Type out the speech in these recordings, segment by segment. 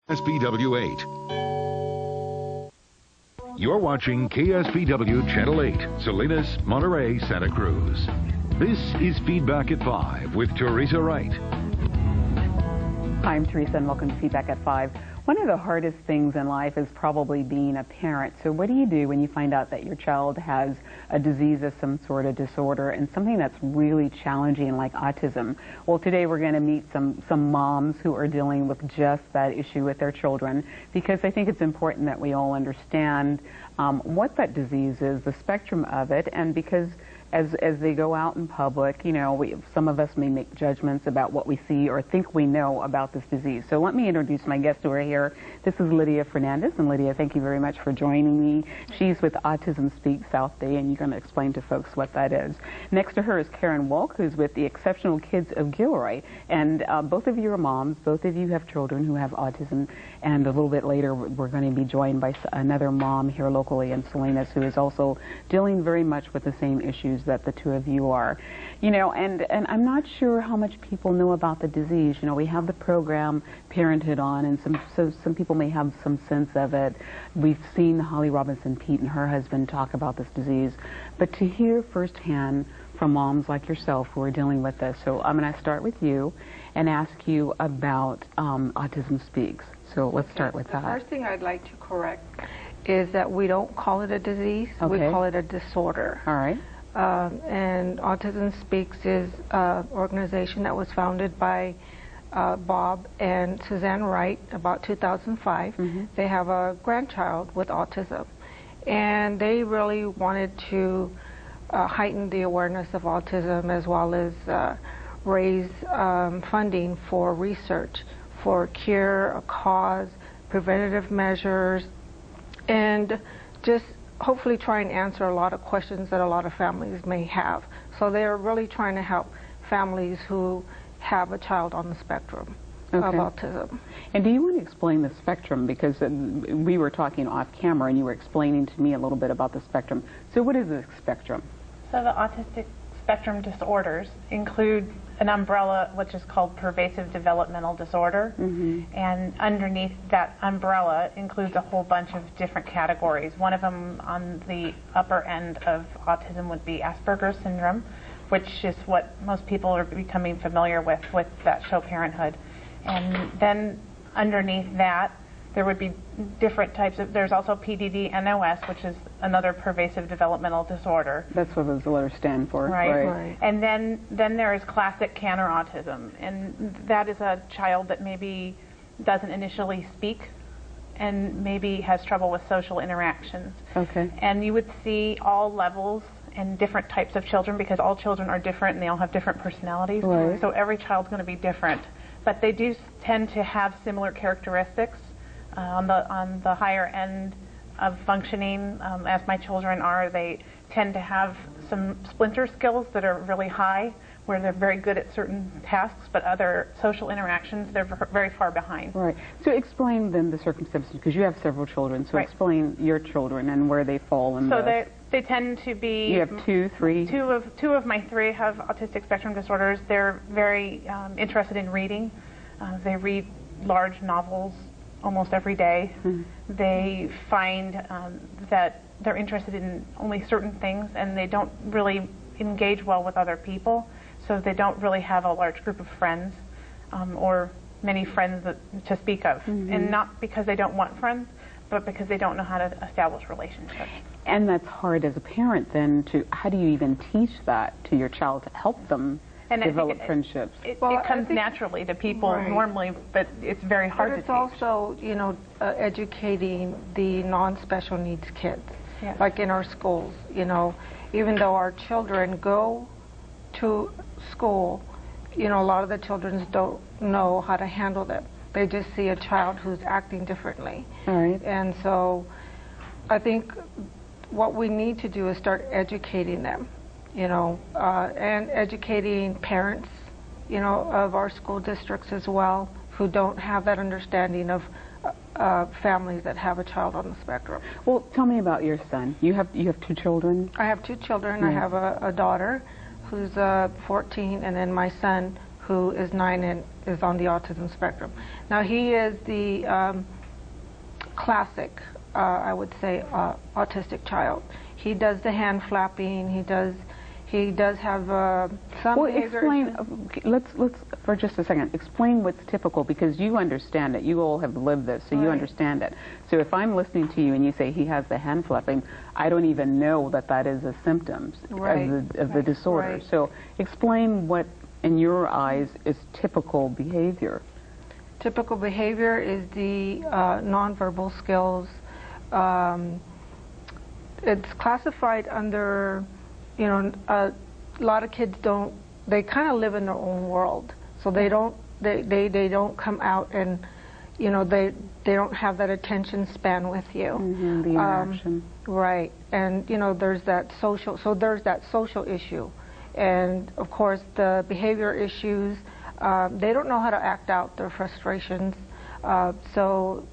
KSBW8. You're watching KSBW Channel 8, Salinas, Monterey, Santa Cruz. This is Feedback at 5 with Theresa Wright. Hi, I'm Theresa, and welcome to Feedback at 5. One of the hardest things in life is probably being a parent. So what do you do when you find out that your child has a disease of some sort of disorder and something that's really challenging like autism? Well, today we're going to meet some moms who are dealing with just that issue with their children, because I think it's important that we all understand what that disease is, the spectrum of it, and because as they go out in public, you know, some of us may make judgments about what we see or think we know about this disease. So let me introduce my guests who are here. This is Lydia Fernandez, and Lydia, thank you very much for joining me. She's with Autism Speaks South Bay, and you're going to explain to folks what that is. Next to her is Karen Wolk, who's with the Exceptional Kids of Gilroy, and both of you are moms. Both of you have children who have autism, and a little bit later we're going to be joined by another mom here locally in Salinas who is also dealing very much with the same issues that the two of you are. You know, and I'm not sure how much people know about the disease. You know, we have the program Parenthood on, and some people may have some sense of it. We've seen Holly Robinson Pete and her husband talk about this disease, but to hear firsthand from moms like yourself who are dealing with this. So I'm going to start with you and ask you about Autism Speaks. So let's start with that. The first thing I'd like to correct is that we don't call it a disease. Okay. We call it a disorder. All right. And Autism Speaks is an organization that was founded by Bob and Suzanne Wright about 2005. Mm-hmm. They have a grandchild with autism, and they really wanted to heighten the awareness of autism, as well as raise funding for research, for cure, a cause, preventative measures, and just hopefully try and answer a lot of questions that a lot of families may have. So they're really trying to help families who have a child on the spectrum of autism. And do you want to explain the spectrum? Because we were talking off camera and you were explaining to me a little bit about the spectrum. So what is the spectrum? So the autistic spectrum disorders include an umbrella which is called pervasive developmental disorder, and underneath that umbrella includes a whole bunch of different categories. One of them on the upper end of autism would be Asperger's syndrome, which is what most people are becoming familiar with that show Parenthood. And then underneath that there would be different types of, there's also PDD-NOS, which is another pervasive developmental disorder. That's what those letters stand for. Right. And then there is classic Canner autism, and that is a child that maybe doesn't initially speak and maybe has trouble with social interactions. Okay. And you would see all levels and different types of children, because all children are different and they all have different personalities. Right. So every child's going to be different. But they do tend to have similar characteristics. On the higher end of functioning, as my children are, they tend to have some splinter skills that are really high, where they're very good at certain tasks, but other social interactions, they're very far behind. Right. So explain then the circumstances, because you have several children, so explain your children and where they fall in So they tend to be... You have two, three? Two of my three have autistic spectrum disorders. They're very interested in reading. They read large novels almost every day. They find that they're interested in only certain things, and they don't really engage well with other people, so they don't really have a large group of friends or many friends to speak of. And not because they don't want friends, but because they don't know how to establish relationships. And that's hard as a parent then how do you even teach that to your child to help them develop friendships? It comes naturally to people normally, but it's very hard to teach. But it's also, you know, educating the non-special needs kids, like in our schools. You know, even though our children go to school, you know, a lot of the children don't know how to handle them. They just see a child who's acting differently. All right. And so I think what we need to do is start educating them. You know, and educating parents, you know, of our school districts as well, who don't have that understanding of families that have a child on the spectrum. Well, tell me about your son. You have two children? I have two children. I have a daughter who's 14, and then my son who is 9 and is on the autism spectrum. Now he is the classic, I would say, autistic child. He does the hand flapping. He does have some behavior. Let's for just a second explain what's typical, because you understand it. You all have lived this, so you understand it. So if I'm listening to you and you say he has the hand flapping, I don't even know that that is a symptom of the disorder. Right. So explain what, in your eyes, is typical behavior. Typical behavior is the nonverbal skills. It's classified under, you know, a lot of kids don't, they kind of live in their own world. So they don't come out and, you know, they don't have that attention span with you. The interaction. Right. And, you know, there's that social issue. And, of course, the behavior issues, they don't know how to act out their frustrations. So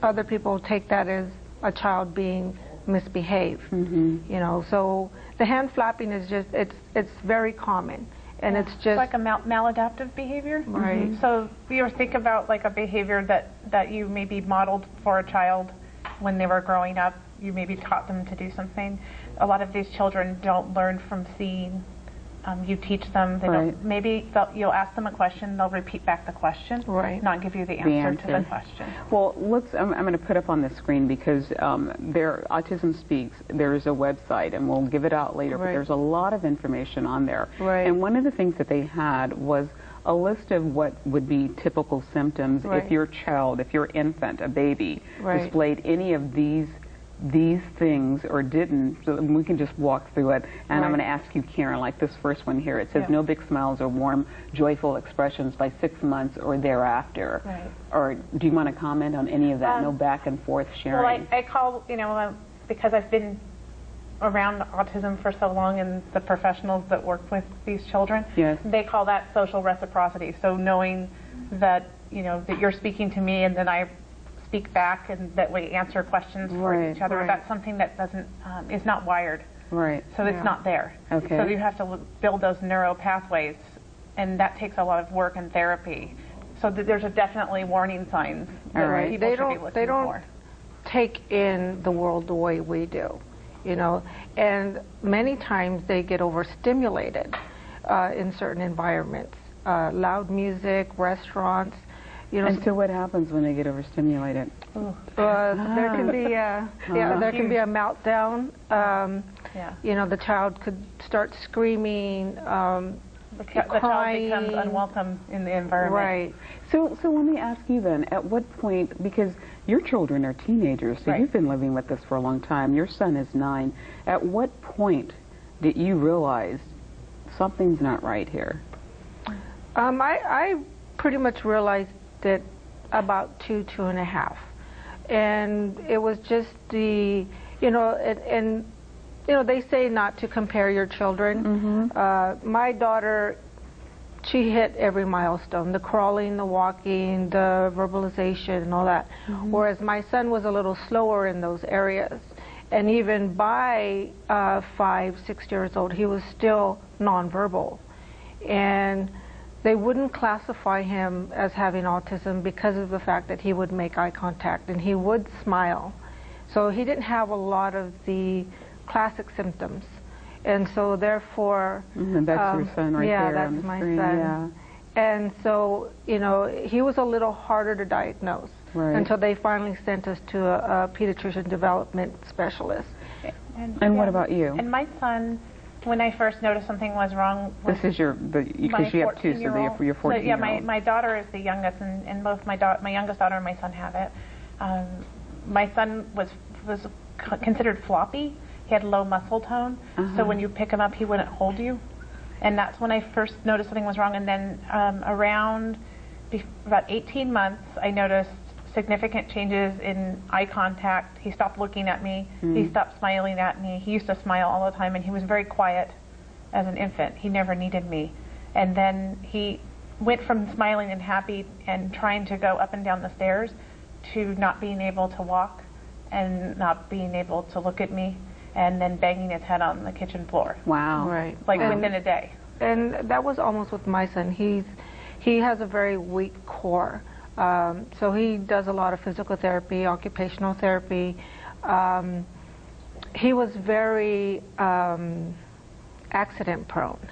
other people take that as a child being misbehaved. You know, so the hand flapping is just, it's very common. And it's just like a maladaptive behavior. Right. So you think about like a behavior that you maybe modeled for a child when they were growing up. You maybe taught them to do something. A lot of these children don't learn from seeing. You teach them. They don't, maybe you'll ask them a question. They'll repeat back the question, not give you the answer to the question. Well, I'm going to put up on the screen, because Autism Speaks, there's a website, and we'll give it out later, but there's a lot of information on there. And one of the things that they had was a list of what would be typical symptoms if your child, if your infant, a baby, displayed any of these things or didn't. So we can just walk through it. And I'm going to ask you, Karen, like this first one here. It says no big smiles or warm, joyful expressions by 6 months or thereafter. Or do you want to comment on any of that? No back and forth sharing. Well, I call, you know, because I've been around autism for so long, and the professionals that work with these children, they call that social reciprocity. So knowing that, you know, that you're speaking to me and then I speak back, and that we answer questions for each other. That's something that doesn't is not wired. So it's not there. So you have to build those neuro pathways, and that takes a lot of work and therapy. So there's definitely warning signs that people should be looking for. They don't take in the world the way we do, you know. And many times they get overstimulated in certain environments, loud music, restaurants. You know, and so what happens when they get overstimulated? There can be there can be a meltdown. You know, the child could start screaming, the child becomes unwelcome in the environment. So let me ask you then, at what point, because your children are teenagers, so you've been living with this for a long time. Your son is 9. At what point did you realize something's not right here? I pretty much realized that about 2.5, and it was just the, you know, and you know, they say not to compare your children. My daughter, she hit every milestone: the crawling, the walking, the verbalization, and all that. Whereas my son was a little slower in those areas, and even by 5, 6 years old, he was still nonverbal, and they wouldn't classify him as having autism because of the fact that he would make eye contact and he would smile. So he didn't have a lot of the classic symptoms. And so therefore... And that's your son right there on the screen. Yeah, that's my son. And so, you know, he was a little harder to diagnose until they finally sent us to a pediatrician development specialist. And what about you? And my son, when I first noticed something was wrong... This is because you have 2, so you're 14-year-old. So, yeah, my daughter is the youngest, and both my youngest daughter and my son have it. My son was considered floppy. He had low muscle tone, so when you pick him up, he wouldn't hold you. And that's when I first noticed something was wrong. And then around about 18 months, I noticed significant changes in eye contact. He stopped looking at me. He stopped smiling at me. He used to smile all the time, and he was very quiet as an infant. He never needed me. And then he went from smiling and happy and trying to go up and down the stairs to not being able to walk and not being able to look at me, and then banging his head on the kitchen floor. Wow. Right. Like within a day. And that was almost with my son. He has a very weak core. So he does a lot of physical therapy, occupational therapy. He was very accident prone.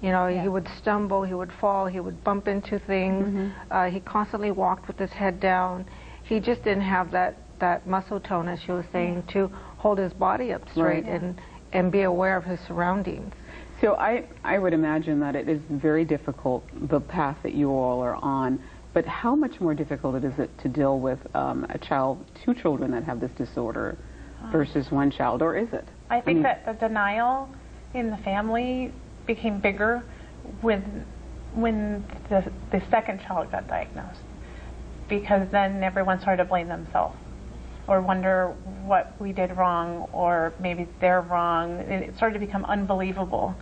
You know, he would stumble, he would fall, he would bump into things. He constantly walked with his head down. He just didn't have that muscle tone, as she was saying, to hold his body up straight and be aware of his surroundings. So I would imagine that it is very difficult, the path that you all are on, but how much more difficult is it to deal with two children that have this disorder versus one child, or is it? I think that the denial in the family became bigger when the second child got diagnosed, because then everyone started to blame themselves or wonder what we did wrong, or maybe they're wrong. It started to become unbelievable.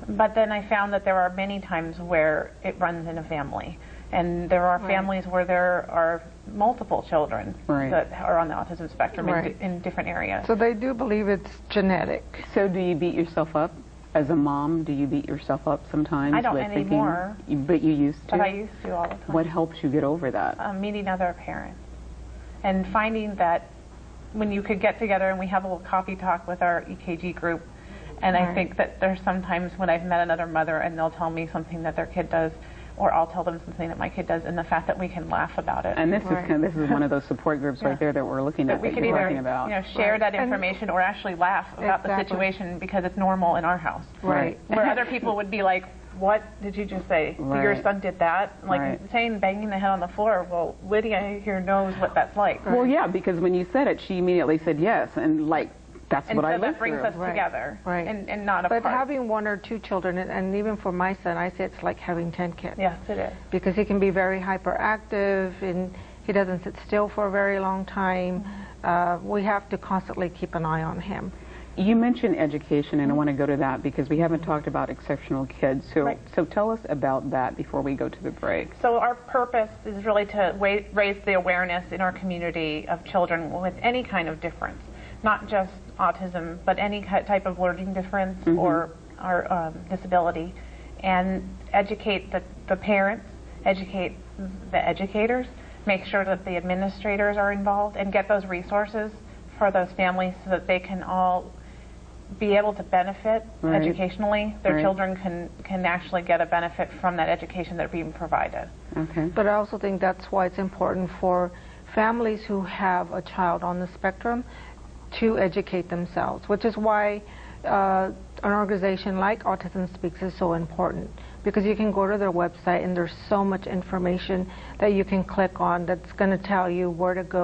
But then I found that there are many times where it runs in a family, and there are families where there are multiple children that are on the autism spectrum in different areas. So they do believe it's genetic. So do you beat yourself up? As a mom, do you beat yourself up sometimes? I don't with anymore. But you used to? But I used to all the time. What helps you get over that? Meeting other parents and finding that when you could get together, and we have a little coffee talk with our EKG group, and I think that there's sometimes when I've met another mother and they'll tell me something that their kid does, or I'll tell them something that my kid does, and the fact that we can laugh about it. And this is one of those support groups right there that we're looking at, that we that can you're either talking about. Share that information or actually laugh about the situation because it's normal in our house. Where other people would be like, what did you just say? Your son did that? Like saying banging the head on the floor. Well, Lydia here knows what that's like. Well, yeah, because when you said it, she immediately said yes, and like, that's what I lived that brings through. us together and not apart. But having one or two children, and even for my son, I say it's like having 10 kids. Yes, it is. Because he can be very hyperactive, and he doesn't sit still for a very long time. We have to constantly keep an eye on him. You mentioned education, and I want to go to that because we haven't talked about exceptional kids. So tell us about that before we go to the break. So our purpose is really to raise the awareness in our community of children with any kind of difference, not just autism, but any type of learning difference or disability, and educate the parents, educate the educators, make sure that the administrators are involved, and get those resources for those families so that they can all be able to benefit educationally. Their children can actually get a benefit from that education that's being provided. But I also think that's why it's important for families who have a child on the spectrum to educate themselves, which is why an organization like Autism Speaks is so important, because you can go to their website and there's so much information that you can click on that's going to tell you where to go.